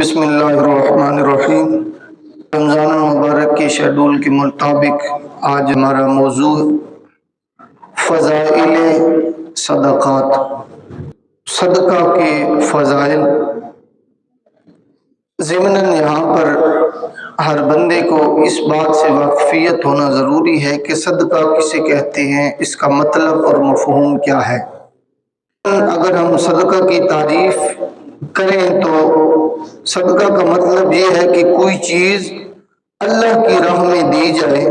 بسم اللہ الرحمن الرحیم۔ رمضان المبارک کے شیڈول کے مطابق آج ہمارا موضوع فضائل صدقات، صدقہ کے فضائل۔ ضمناً یہاں پر ہر بندے کو اس بات سے واقفیت ہونا ضروری ہے کہ صدقہ کسے کہتے ہیں، اس کا مطلب اور مفہوم کیا ہے۔ اگر ہم صدقہ کی تعریف کریں تو صدقہ کا مطلب یہ ہے کہ کوئی چیز اللہ کی راہ میں دی جائے،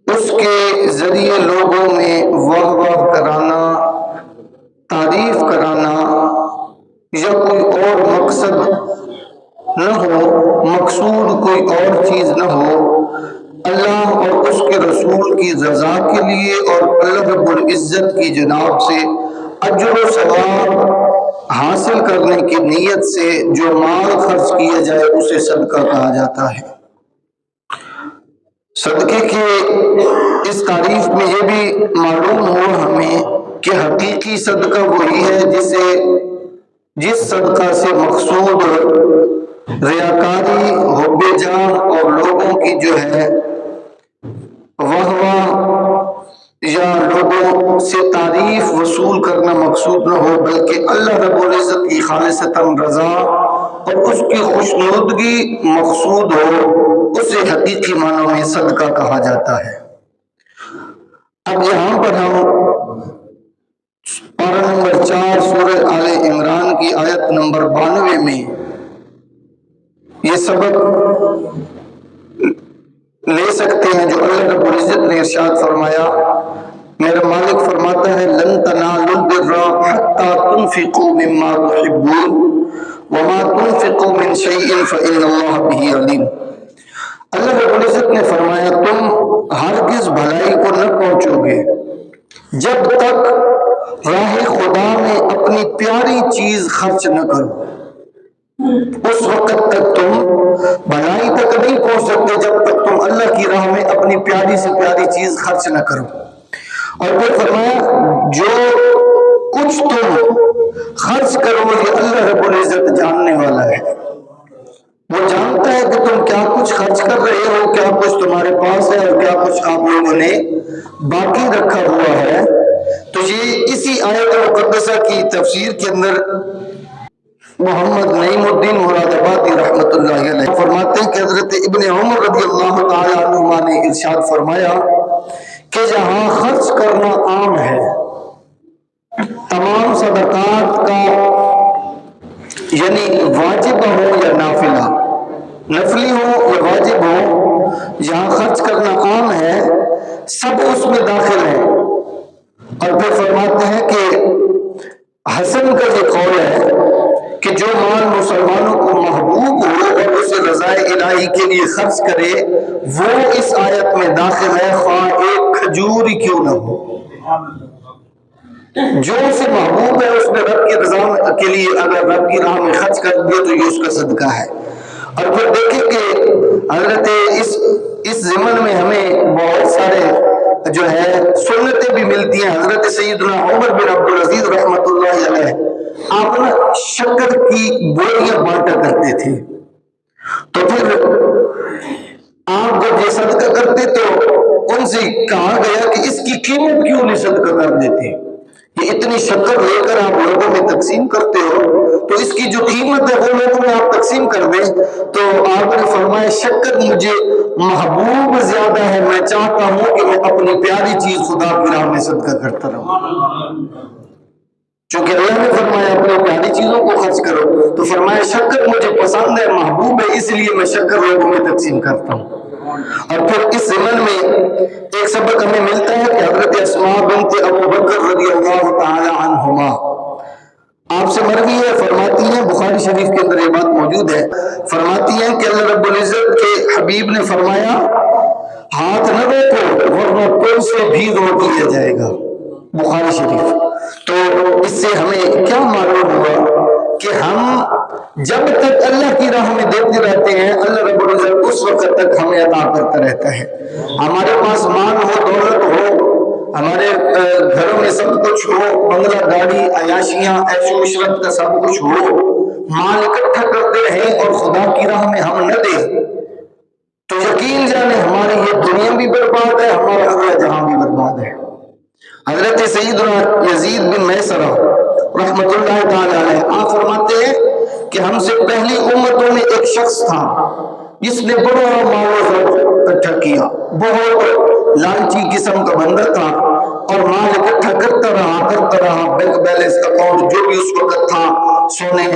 اس کے ذریعے لوگوں میں واہ واہ کرانا، تعریف کرانا یا کوئی اور مقصد نہ ہو، مقصود کوئی اور چیز نہ ہو، اللہ اور اس کے رسول کی رضا کے لیے اور اللہ رب العزت کی جناب سے اجر و ثواب حاصل کرنے کی نیت سے جو مال خرچ کیا جائے اسے صدقہ کہا جاتا ہے۔ صدقے کی اس تعریف میں یہ بھی معلوم ہوا ہمیں کہ حقیقی صدقہ وہی ہے جس صدقہ سے مقصود ریاکاری، حب جاہ اور لوگوں کی جو ہے واہ واہ یا لوگوں سے تعریف وصول کرنا مقصود نہ ہو، بلکہ اللہ رب العزت کی خالصتاً رضا اور اس کی خوشنودگی مقصود ہو، اسے حقیقی معنوں میں صدقہ کہا جاتا ہے۔ اب یہاں پر ہم پارہ نمبر 4 سورہ آل عمران کی آیت نمبر 92 میں یہ سبق لے سکتے ہیں جو اللہ رب العزت نے ارشاد فرمایا۔ میرا مالک فرماتا ہے لن تنالوا البر حتى تنفقوا مما تحبون وما تنفقوا من شيء فإن الله به عليم۔ اللہ رب العزت نے فرمایا تم ہرگز بھلائی کو نہ پہنچو گے جب تک راہ خدا میں اپنی پیاری چیز خرچ نہ کرو، اس وقت تک تم بھلائی تک نہیں پہنچ سکتے جب تک تم اللہ کی راہ میں اپنی پیاری سے پیاری چیز خرچ نہ کرو۔ اور پھر فرمایا جو کچھ تم خرچ کرو یہ اللہ رب العزت جاننے والا ہے، وہ جانتا ہے کہ تم کیا کچھ خرچ کر رہے ہو، کیا کچھ تمہارے پاس ہے اور کیا کچھ آپ لوگوں نے باقی رکھا ہوا ہے۔ تو یہ اسی آیت مقدسہ کی تفسیر کے اندر محمد نعیم الدین مراد آبادی رحمۃ اللہ علیہ فرماتے ہیں کہ حضرت ابن عمر رضی اللہ تعالی عنہما نے ارشاد فرمایا کہ جہاں خرچ کرنا عام ہے، تمام صدقات کا یعنی واجب ہو یا نافلہ، نفلی ہو یا واجب ہو، جہاں خرچ کرنا عام ہے سب اس میں داخل ہیں۔ اور پھر فرماتے ہیں کہ حسن کا یہ قول ہے کہ جو مال مسلمانوں کو محبوب ہو اور اسے رضائے الہی کے لیے خرچ کرے وہ اس آیت میں داخل ہے، خواہ ایک کھجور ہی کیوں نہ ہو۔ جو اسے محبوب ہے اس میں رب کی رضا کے لیے اگر رب کی راہ میں خرچ کر دے تو یہ اس کا صدقہ ہے۔ اور پھر دیکھیں کہ حضرت اس ضمن میں ہمیں بہت سارے جو ہے سنتیں بھی ملتی ہیں۔ حضرت سیدنا عمر بن عبد العزیز رحمۃ اللہ علیہ آپ شکر کی بوریاں بانٹا کرتے تھے، تو پھر آپ جب یہ صدقہ کرتے تو ان سے کہا گیا کہ اس کی قیمت کیوں نہیں صدقہ کر دیتے، یہ اتنی شکر لے کر آپ لوگوں میں تقسیم کرتے ہو تو اس کی جو قیمت ہے وہ لوگوں میں آپ تقسیم کر دیں۔ تو آپ نے فرمایا شکر مجھے محبوب زیادہ ہے، میں چاہتا ہوں کہ میں اپنی پیاری چیز خدا کی راہ میں صدقہ کرتا رہوں، چونکہ اللہ نے فرمایا اپنی پیاری چیزوں کو خرچ کرو، تو فرمایا شکر مجھے پسند ہے، محبوب ہے، اس لیے میں شکر لوگوں میں تقسیم کرتا ہوں۔ اور پھر اس ضمن میں ایک سبق ہمیں ملتا ہے کہ حضرت اسماء بنت ابو بکر رضی اللہ تعالی عنہما آپ سے مروی ہے، فرماتی ہیں بخاری شریف کے اندر یہ بات موجود ہے، فرماتی ہیں کہ اللہ رب العزت کے حبیب نے فرمایا ہاتھ نہ روکو ورنہ پل سے بھی روک لیا جائے گا، بخاری شریف۔ تو اس سے ہمیں کیا معلوم ہوا کہ ہم جب تک اللہ کی راہ میں دیتے رہتے ہیں اللہ رب العزت اس وقت تک ہمیں عطا کرتا رہتا ہے۔ ہمارے پاس مال ہو، دولت ہو، ہمارے گھروں میں سب کچھ ہو، بنگلہ گاڑی، عیاشیاں، عیش و عشرت کا سب کچھ ہو، مال اکٹھا کرتے خدا کی راہ میں ہم نہ دیں تو یقین جانے ہماری یہ دنیا بھی برباد ہے، ہمارا اگلا جہاں بھی برباد ہے۔ حضرت سیدنا یزید بن میسرہ رحمت اللہ تعالی علیہ آپ فرماتے ہیں کہ ہم سے پہلی امتوں میں ایک شخص تھا جس نے بڑا مال و زر اکٹھا کیا، بہت لالچی قسم کا بندہ تھا اور مال اکٹھا کرتا رہا، بینک بیلنس اکاؤنٹ جو بھی اس وقت تھا، سونے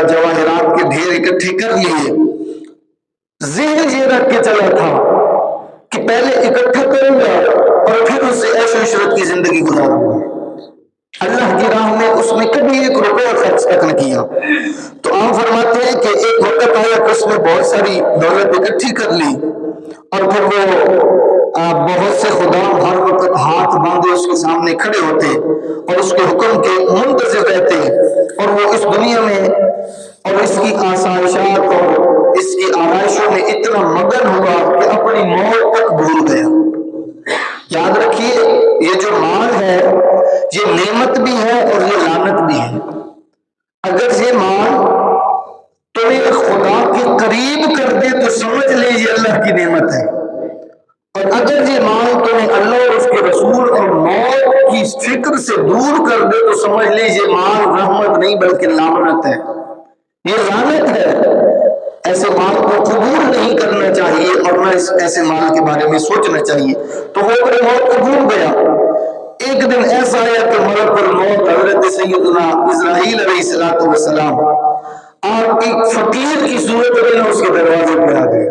جواہرات کے ڈھیر اکٹھے کر لیے، ذہن یہ رکھ کے چلا تھا کہ پہلے اکٹھا کروں گا اور پھر اس سے عیش و عشرت کی زندگی گزاروں گا۔ اللہ کی راہ میں اس نے کبھی ایک روپیہ خرچ تک نہ کیا۔ تو آپ فرماتے ہیں کہ ایک وقت آیا کہ اس نے بہت ساری دولت اکٹھی کر لی اور پھر وہ بہت سے خدا ہر وقت ہاتھ باندھے اس کے سامنے کھڑے ہوتے اور اس کے حکم کے منتظر رہتے، اور وہ اس دنیا میں اور اس کی آسائشات اور اس کی آرائشوں میں اتنا مگن ہوا کہ اپنی موت تک بھول گیا۔ یاد رکھیے یہ جو مال ہے یہ نعمت بھی ہے اور یہ لعنت بھی ہے۔ اگر یہ مال تمہیں خدا کے قریب کر دے تو سمجھ لے یہ اللہ کی نعمت ہے، اور اگر یہ مال تمہیں اللہ اور اس کے رسول اور موت کی فکر سے دور کر دے تو سمجھ لے یہ مال رحمت نہیں بلکہ لعنت ہے، یہ لعنت ہے۔ ایسے مال کو قبول نہیں کرنا چاہیے اور نہ ایسے مال کے بارے میں سوچنا چاہیے۔ تو وہ اپنے موت کو بھول گیا۔ ایک دن ایسا آیا کہ ملک الموت حضرت سیدنا اسرائیل علیہ السلام آپ ایک فقیر کی صورت میں اس کے دروازے پہ آ گئے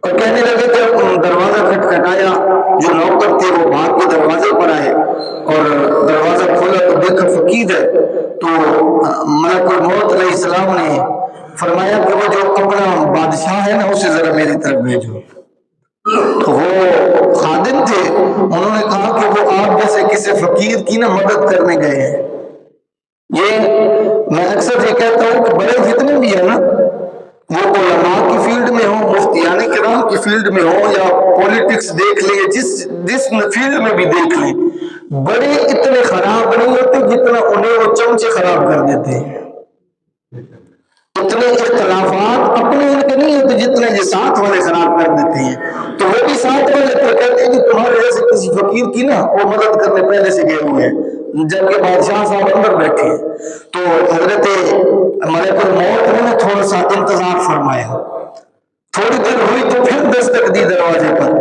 اور کہنے لگے کہ دروازہ کھٹکھٹایا، جو نوکر تھے وہ بھاگ کے دروازے پر آئے اور دروازہ کھولا تو دیکھا فقیر ہے۔ تو ملک الموت علیہ السلام نے فرمایا کہ وہ جو اپنا بادشاہ ہے نا اسے ذرا میری طرف بھیجو۔ تو وہ خادم تھے، انہوں نے کہا کہ وہ آپ جیسے کسی فقیر کی نا مدد کرنے گئے ہیں۔ یہ میں اکثر یہ کہتا ہوں کہ بڑے جتنے بھی ہیں نا وہ علماء کی فیلڈ میں ہوں، مفتیان کرام کی فیلڈ میں ہوں یا پولیٹکس دیکھ لیں، جس فیلڈ میں بھی دیکھ لیں، بڑے اتنے خراب نہیں ہوتے جتنا انہیں وہ چمچے خراب کر دیتے ہیں۔ اتنے اختلافات اپنے ان کے نہیں ہوتے جتنے یہ ساتھ والے خراب کر دیتے ہیں۔ تو وہ بھی ساتھ والے تو کہتے ہیں کہ تمہارے جیسے کسی فقیر کی نا وہ مدد کرنے پہلے سے گئے ہوئے ہیں، جبکہ بادشاہ صاحب اندر بیٹھے ہیں۔ تو حضرت ملک الموت نے تھوڑا سا انتظار فرمایا، تھوڑی دیر ہوئی تو پھر دستک دی دروازے پر،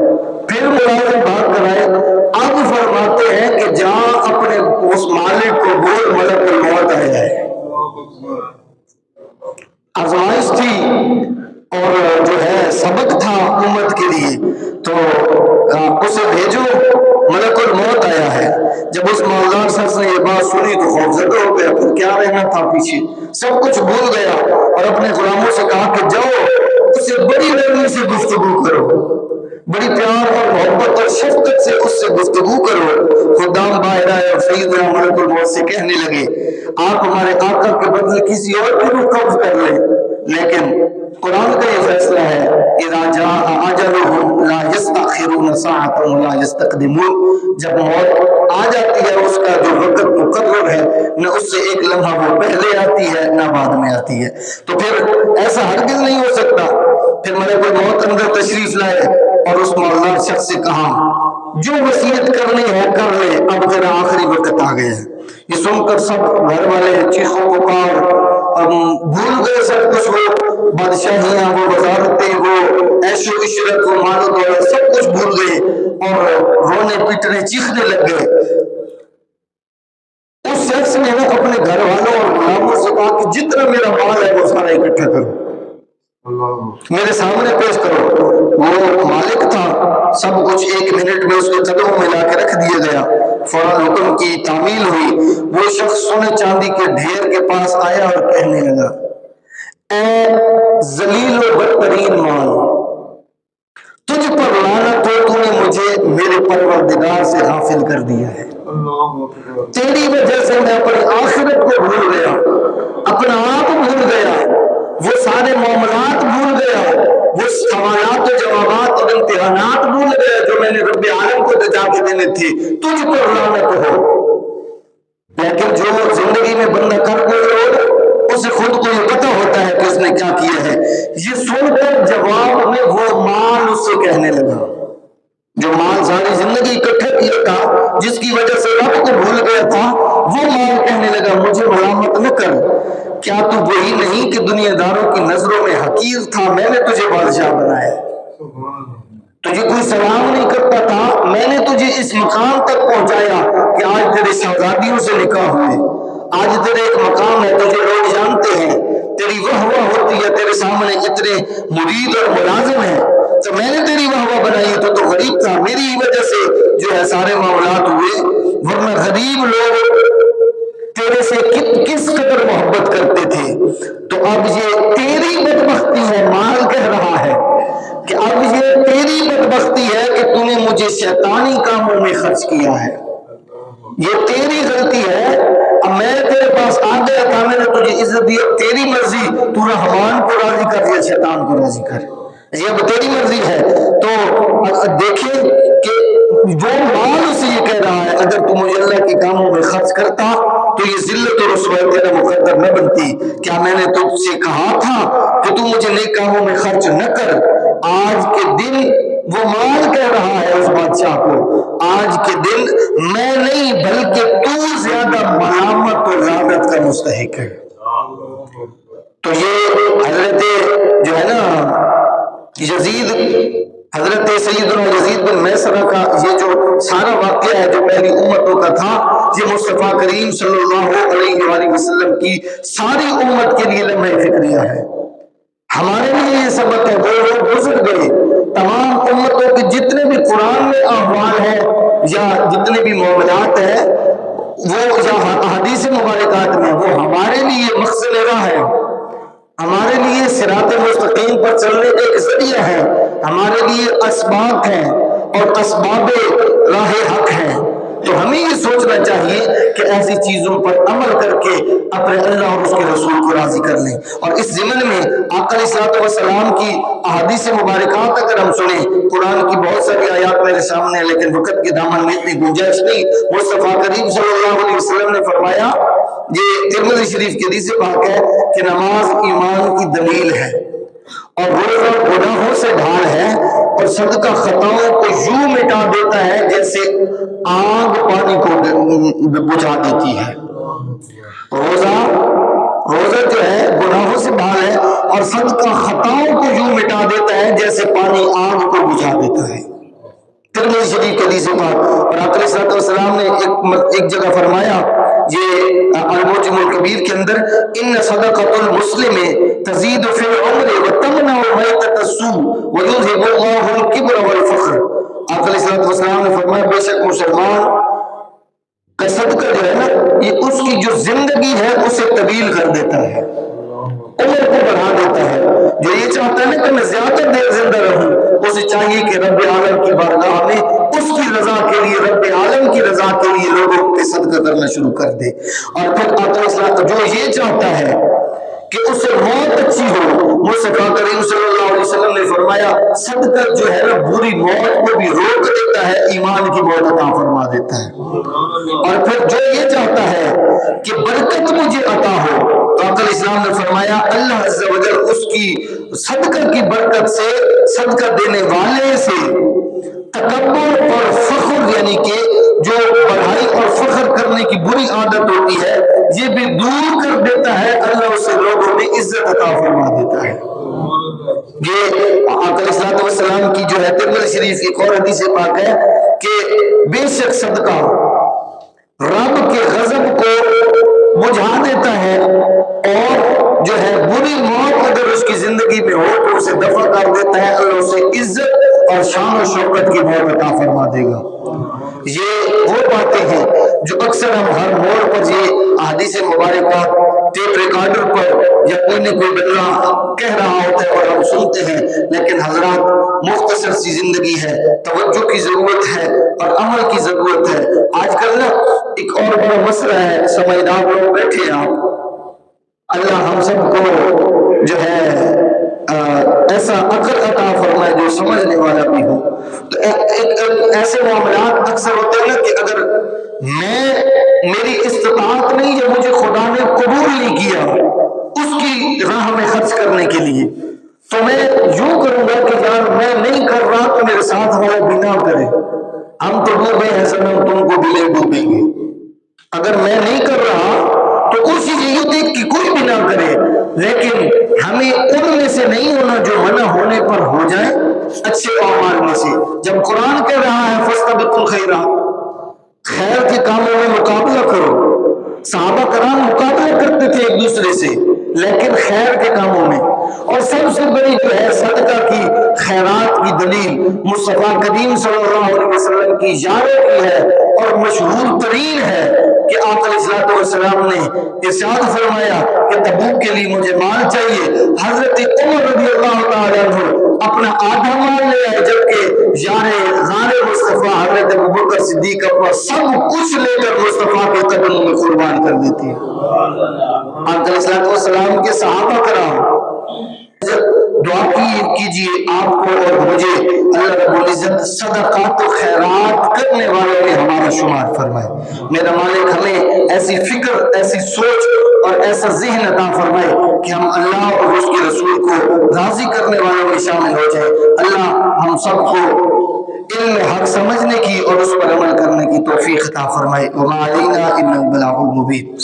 پھر ملازم بھاگ کر آئے۔ اب فرماتے ہیں کہ جہاں اپنے اس مالک کو بول ملک الموت آیا ہے۔ آزمائش تھی اور جو ہے سبق تھا امت کے لیے، تو اسے بھیجو، ملک الموت آیا ہے۔ جب اس مالدار شخص نے یہ بات سنی تو خوفزدہ ہو گیا، پھر کیا رہنا تھا پیچھے، سب کچھ بھول گیا اور اپنے غلاموں سے کہا کہ جاؤ اسے بڑی نرمی سے گفتگو کرو، بڑی پیار اور محبت اور شفقت سے اس سے گفتگو کرو۔ خدام باہر آئے اور سیدنا ملک الموت سے کہنے لگے آپ ہمارے آقا کے بدلے کسی اور کی روح قبض کر لیں، لیکن قرآن کا یہ فیصلہ ہے اذا جاء اجلهم لا يستأخرون ساعة ولا يستقدمون، جب موت آ جاتی ہے اس کا جو وقت مقرر ہے نہ اس سے ایک لمحہ وہ پہلے آتی ہے نہ بعد میں آتی ہے۔ تو پھر ایسا ہرگز نہیں ہو سکتا۔ پھر ملک الموت اندر تشریف لائے اور اس مالدار شخص سے کہا جو وصیت کرنی ہے کر لے، اب تیرا آخری وقت آ گیا ہے۔ یہ سن کر سب گھر والے چیخو پکار بھول گئے سب کچھ، وہ بادشاہیاں، وہ وزارتیں، وہ عیش و عشرت، وہ مال و دولت، سب کچھ بھول گئے اور رونے پیٹنے چیخنے لگ گئے۔ اس شخص نے اپنے گھر والوں اور غلاموں سے کہا کہ جتنا میرا مال ہے وہ سارا اکٹھا کرو، میرے سامنے پیش کرو۔ وہ مالک تھا، سب کچھ ایک منٹ میں اس کے قدموں میں لا کے رکھ دیا گیا۔ فوراً حکم کی تعمیل ہوئی۔ وہ شخص سونے چاندی کے ڈھیر کے پاس آیا اور کہنے لگا اے ذلیل و بدترین مال، تجھ پر لعنت ہو، تو نے مجھے میرے پروردگار سے غافل کر دیا ہے۔ تیری وجہ سے میں اپنی آخرت کو بھول گیا، اپنا آپ بھول گیا، وہ سارے معاملات بھول گیا، وہ سوالات و جوابات اور امتحانات بھول گیا جو میں نے رب عالم کو جا کے دینے تھے۔ تجھ پر لعنت ہو۔ لیکن جو زندگی میں بندہ کر کوئی اور اسے خود کو یہ پتہ ہوتا ہے کہ اس نے کیا کیا ہے۔ یہ سن کر جواب میں وہ مال اس سے کہنے لگا، جو مال ساری زندگی اکٹھا کیا تھا، جس کی وجہ سے رب کو بھول گیا تھا، وہ مال کہنے لگا مجھے ملامت نہ کر، کیا تو وہی نہیں کہ دنیا داروں کی نظروں میں حقیر تھا، میں نے تجھے بادشاہ بنایا، تجھے کوئی سلام نہیں کرتا تھا، میں نے تجھے اس مقام تک پہنچایا کہ آج تیرے شہزادیوں سے نکاح ہوئے، آج تیرے ایک مقام ہے، تجھے لوگ جانتے ہیں، تیری واہ واہ ہوتی ہے، تیرے سامنے اتنے مرید اور ملازم ہیں، تو میں نے تیری واہ واہ بنائی، تو غریب تھا، میری وجہ سے جو ہے سارے معاملات ہوئے، ورنہ غریب لوگ تیرے سے کس قدر محبت کرتے تھے۔ تو اب یہ تیری بدبختی ہے، مال کہہ رہا ہے کہ اب یہ تیری بدبختی ہے کہ تو نے مجھے شیطانی کاموں میں خرچ کیا ہے، یہ تیری غلطی ہے، اب میں تیرے پاس آ گیا تھا، میں نے تجھے عزت دی، تیری مرضی، تو رحمان کو راضی کر یا شیطان کو راضی کر، یہ اب تیری مرضی ہے۔ تو دیکھیں کہ وہ مال اسے یہ کہہ رہا ہے اگر تم مجھے اللہ کے کاموں میں خرچ کرتا تو یہ ذلت اور رسوائی تیرا مقدر نہ بنتی، کیا میں نے تجھ سے کہا تھا کہ تم مجھے نیک کاموں میں خرچ نہ کر۔ آج کے دن وہ مال کہہ رہا ہے اس بادشاہ کو، آج کے دن میں نہیں بلکہ تو زیادہ ملامت اور لعنت کا مستحق ہے۔ تو یہ حضرت جو ہے نا یزید، حضرت سیدنا یزید بن میسرہ کا یہ جو سارا واقعہ ہے جو پہلی امتوں کا تھا، یہ مصطفیٰ کریم صلی اللہ علیہ وآلہ وسلم کی ساری امت کے لیے لمحہ فکریہ ہے، ہمارے لیے یہ سبق ہے۔ وہ لوگ گزر گئے، تمام امتوں کے جتنے بھی قرآن میں احوال ہیں یا جتنے بھی معاملات ہیں وہ یا احادیث مبارکات میں، وہ ہمارے لیے مقصد راہ ہے، ہمارے لیے صراط مستقیم پر چلنے کا ایک ذریعہ ہے، ہمارے لیے اسباب ہیں اور اسباب راہ حق ہیں۔ تو ہمیں یہ سوچنا چاہیے کہ ایسی چیزوں پر عمل کر کے اپنے اللہ اور اس کے رسول کو راضی کر لیں۔ اور اس ضمن میں آقا علیہ الصلوۃ والسلام کی احادیث مبارکات اگر ہم سنیں، قرآن کی بہت ساری آیات میرے سامنے ہیں لیکن وقت کے دامن میں اتنی گنجائش نہیں۔ مصطفیٰ کریم صلی اللہ علیہ وسلم نے فرمایا، یہ ترمذی شریف کی حدیث پاک ہے کہ نماز ایمان کی دلیل ہے اور روزہ گناہوں سے ڈھال ہے اور صدقہ خطاؤں کو یوں مٹا دیتا ہے جیسے آگ پانی کو بجھا دیتی ہے۔ روزہ جو ہے گناہوں سے ڈھال ہے اور صدقہ خطاؤں کو یوں مٹا دیتا ہے جیسے پانی آگ کو بجھا دیتا ہے۔ ترمذی شریف کی حدیث پاک، اور آقا علیہ الصلوۃ والسلام نے ایک جگہ فرمایا، یہ المعجم الکبیر کے اندر، ان صدقۃ المسلم تزید فی العمر وتمنع میتۃ السوء ویذهب اللہ الکبر والفخر۔ آقا علیہ الصلوۃ والسلام نے فرمایا بے شک مسلمان کا صدقہ جو ہے نا، یہ اس کی جو زندگی ہے اسے طویل کر دیتا ہے، عمر کو بڑھا دیتا ہے۔ جو یہ چاہتا ہے نا کہ میں زیادہ دیر زندہ رہوں، اسے چاہیے کہ رب عالم کی بارگاہ میں اس کی رضا کے لیے، رب عالم کی رضا کے لیے لوگوں کے صدقہ کرنا شروع کر دے۔ اور پھر آقا جو یہ چاہتا ہے کہ اسے موت اچھی ہو، مصطفیٰ کریم صلی اللہ علیہ وسلم نے فرمایا صدقہ جو ہے نا بری موت کو بھی روک دیتا ہے، ایمان کی موت عطا فرما دیتا ہے۔ اور پھر جو یہ چاہتا ہے کہ برکت مجھے عطا ہو، تو آقا علیہ السلام نے فرمایا اللہ عز و جل اس کی صدقہ کی برکت سے، صدقہ دینے والے سے تکبر اور فخر، یعنی کہ جو بڑائی اور فخر کرنے کی بری عادت ہوتی ہے، یہ بھی دور کر دیتا ہے، اللہ اسے لوگوں میں عزت عطا فرما دیتا ہے۔ یہ آقا علیہ الصلوۃ والسلام کی جو ہے ترمذی شریف کی ایک اور حدیث پاک ہے کہ بے شک صدقہ رب کے غضب کو بجھا دیتا ہے اور جو ہے بری موت اگر اس کی زندگی میں ہو تو اسے دفع کر دیتا ہے، اللہ اسے عزت اور شان و شوکت کی موت عطا فرما دے گا۔ یہ وہ باتیں ہیں جو اکثر ہم ہر موڑ پر یہ احادیث مبارکات ٹیپ ریکارڈر پر یا کوئی نہ کوئی بندہ کہہ رہا ہوتا ہے اور ہم سنتے ہیں، لیکن حضرات مختصر سی زندگی ہے، توجہ کی ضرورت ہے اور عمل کی ضرورت ہے۔ آج کل نا ایک اور بڑا مسئلہ ہے، سمجھدار لوگ بیٹھے ہیں آپ، اللہ ہم سب کو جو ہے ایسا عقل عطا فرمائے جو سمجھنے والا بھی ہو۔ تو ایک ایسے معاملات اکثر ہوتے ہیں نا کہ اگر میری استطاعت نہیں ہے، مجھے خدا نے قبول نہیں کیا اس کی راہ میں خرچ کرنے کرنے کے لیے، تو میں یوں کروں گا کہ یار میں نہیں کر رہا تو میرے ساتھ والے بھی نہ کرے، ہم تو ڈوبے ہیں صنم تم کو بھی لے ڈوبیں گے۔ اگر میں نہیں کر رہا تو کوشش یہ دیکھ کہ کوئی بھی نہ کرے، لیکن ہمیں ان میں سے نہیں ہونا جو منع ہونے پر ہو جائے اچھے اعمال میں سے۔ جب قرآن کہہ رہا ہے فاستبقوا الخیرات، خیر کے کاموں میں مقابلہ کرو، صحابہ کرام مقابلہ کرتے تھے ایک دوسرے سے لیکن خیر کے کاموں میں، اور سب سے بڑی جو ہے صدقہ کی خیرات کی دلیل مصطفیٰ کریم صلی اللہ علیہ وسلم کی یاری کی ہے، اور مشہور ترین ہے کہ آقا علیہ الصلوۃ والسلام نے ارشاد فرمایا کہ تبوک کے لیے مجھے مال چاہیے، حضرت عمر رضی اللہ تعالیٰ عنہ اپنا آدھا مال لے آئے، جبکہ یار غار مصطفیٰ حضرت ابوبکر صدیق اپنا سب کچھ لے کر مصطفیٰ کے قدموں میں قربان کر دیتے ہیں۔ آقا علیہ الصلوۃ والسلام کے صحابہ کرام دعا کیجیے آپ کو اور مجھے اللہ رب العزت صدقات و خیرات کرنے والوں میں ہمارا شمار فرمائے۔ میرا مالک ہمیں ایسی فکر، ایسی سوچ اور ایسا ذہن عطا فرمائے کہ ہم اللہ اور اس کے رسول کو راضی کرنے والوں میں شامل ہو جائے۔ اللہ ہم سب کو علم حق سمجھنے کی اور اس پر عمل کرنے کی توفیق عطا فرمائے۔ وما علینا الا البلاغ المبین۔